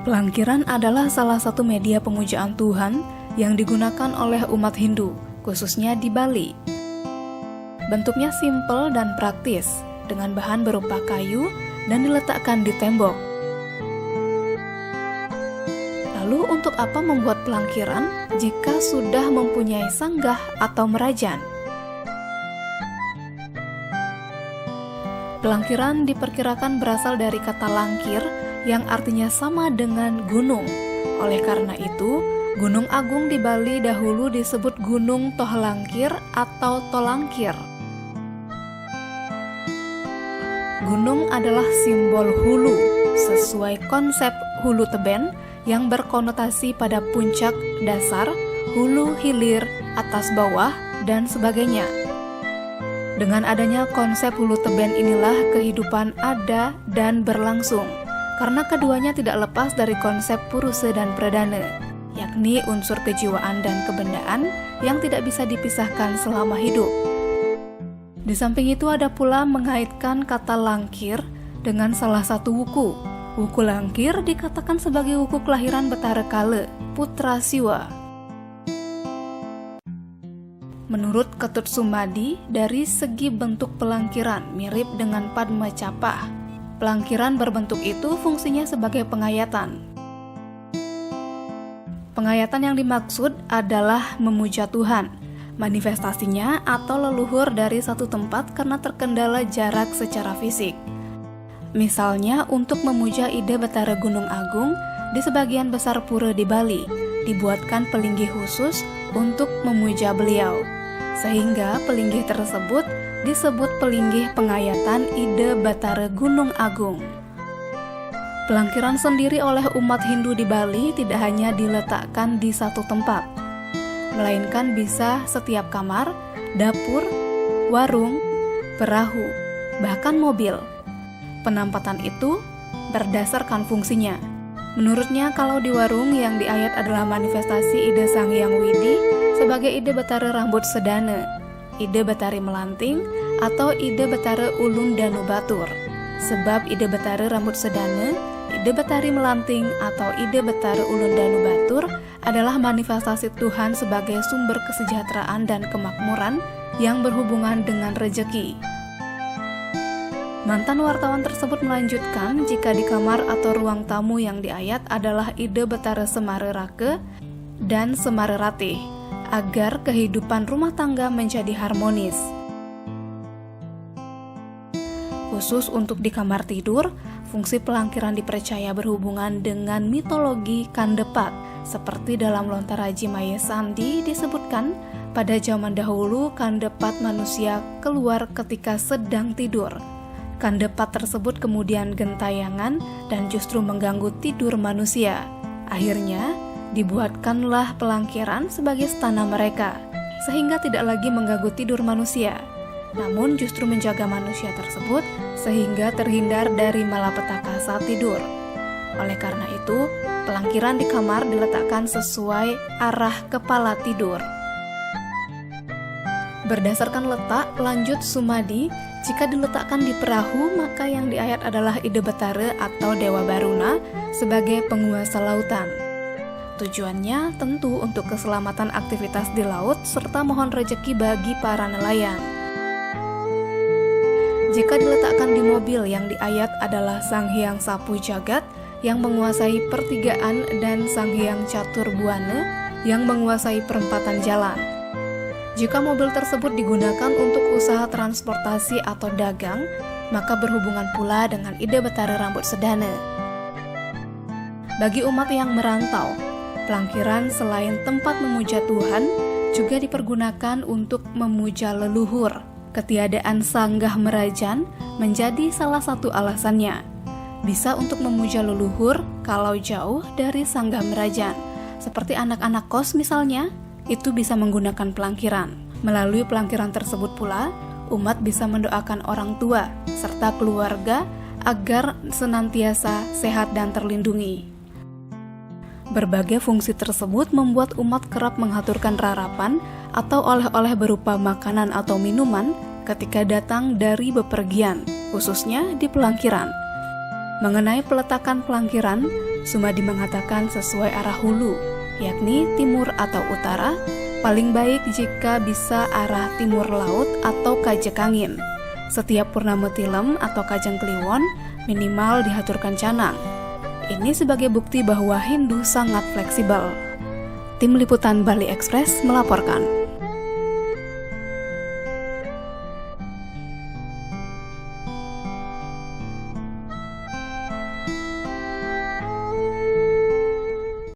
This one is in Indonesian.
Pelangkiran adalah salah satu media pemujaan Tuhan yang digunakan oleh umat Hindu, khususnya di Bali. Bentuknya simpel dan praktis, dengan bahan berupa kayu dan diletakkan di tembok. Lalu untuk apa membuat pelangkiran jika sudah mempunyai sanggah atau merajan? Pelangkiran diperkirakan berasal dari kata langkir yang artinya sama dengan gunung. Oleh karena itu, Gunung Agung di Bali dahulu disebut Gunung Tohlangkir atau Tolangkir. Gunung adalah simbol hulu, sesuai konsep hulu teben yang berkonotasi pada puncak, dasar, hulu, hilir, atas bawah, dan sebagainya. Dengan adanya konsep hulu teben inilah kehidupan ada dan berlangsung, karena keduanya tidak lepas dari konsep Purusa dan Pradana, yakni unsur kejiwaan dan kebendaan yang tidak bisa dipisahkan selama hidup. Di samping itu ada pula mengaitkan kata langkir dengan salah satu wuku. Wuku langkir dikatakan sebagai wuku kelahiran Betara Kala, putra Siwa. Menurut Ketut Sumadi, dari segi bentuk pelangkiran mirip dengan Padma Capah. Pelangkiran berbentuk itu fungsinya sebagai pengayatan. Pengayatan yang dimaksud adalah memuja Tuhan, manifestasinya atau leluhur dari satu tempat karena terkendala jarak secara fisik. Misalnya untuk memuja ide Betara Gunung Agung, di sebagian besar pura di Bali, dibuatkan pelinggih khusus untuk memuja beliau, sehingga pelinggih tersebut disebut pelinggih pengayatan ide Betara Gunung Agung. Pelangkiran sendiri oleh umat Hindu di Bali tidak hanya diletakkan di satu tempat, melainkan bisa setiap kamar, dapur, warung, perahu, bahkan mobil. Penampatan itu berdasarkan fungsinya. Menurutnya, kalau di warung yang diayat adalah manifestasi ide Sang Hyang Widi sebagai ide Betara Rambut Sedana, ide Betari Melanting, atau ide Betara Ulun Danu Batur. Sebab ide Betara Rambut Sedana, ide Betari Melanting, atau ide Betara Ulun Danu Batur adalah manifestasi Tuhan sebagai sumber kesejahteraan dan kemakmuran yang berhubungan dengan rejeki. Mantan wartawan tersebut melanjutkan jika di kamar atau ruang tamu yang diayat adalah ide Betara Semara Rake dan Semara Ratih, agar kehidupan rumah tangga menjadi harmonis. Khusus untuk di kamar tidur, fungsi pelangkiran dipercaya berhubungan dengan mitologi Kandepat, seperti dalam Lontaraji Maya Sandi disebutkan, pada zaman dahulu Kandepat manusia keluar ketika sedang tidur. Kandepat tersebut kemudian gentayangan dan justru mengganggu tidur manusia. Akhirnya, dibuatkanlah pelangkiran sebagai stana mereka, sehingga tidak lagi mengganggu tidur manusia, namun justru menjaga manusia tersebut sehingga terhindar dari malapetaka saat tidur. Oleh karena itu, pelangkiran di kamar diletakkan sesuai arah kepala tidur. Berdasarkan letak, lanjut Sumadi, jika diletakkan di perahu, maka yang diayat adalah ide Betara atau Dewa Baruna sebagai penguasa lautan. Tujuannya tentu untuk keselamatan aktivitas di laut serta mohon rejeki bagi para nelayan. Jika diletakkan di mobil, yang diayat adalah Sang Hyang Sapu Jagat yang menguasai pertigaan dan Sang Hyang Catur Buana yang menguasai perempatan jalan. Jika mobil tersebut digunakan untuk usaha transportasi atau dagang, maka berhubungan pula dengan ide Betara Rambut Sedana. Bagi umat yang merantau, pelangkiran selain tempat memuja Tuhan, juga dipergunakan untuk memuja leluhur. Ketiadaan sanggah merajan menjadi salah satu alasannya. Bisa untuk memuja leluhur kalau jauh dari sanggah merajan. Seperti anak-anak kos misalnya, itu bisa menggunakan pelangkiran. Melalui pelangkiran tersebut pula, umat bisa mendoakan orang tua serta keluarga agar senantiasa sehat dan terlindungi. Berbagai fungsi tersebut membuat umat kerap menghaturkan rarapan atau oleh-oleh berupa makanan atau minuman ketika datang dari bepergian, khususnya di pelangkiran. Mengenai peletakan pelangkiran, Sumadi mengatakan sesuai arah hulu, yakni timur atau utara, paling baik jika bisa arah timur laut atau kajek angin. Setiap purnama tilem atau kajang kliwon minimal dihaturkan canang. Ini sebagai bukti bahwa Hindu sangat fleksibel. Tim Liputan Bali Express melaporkan.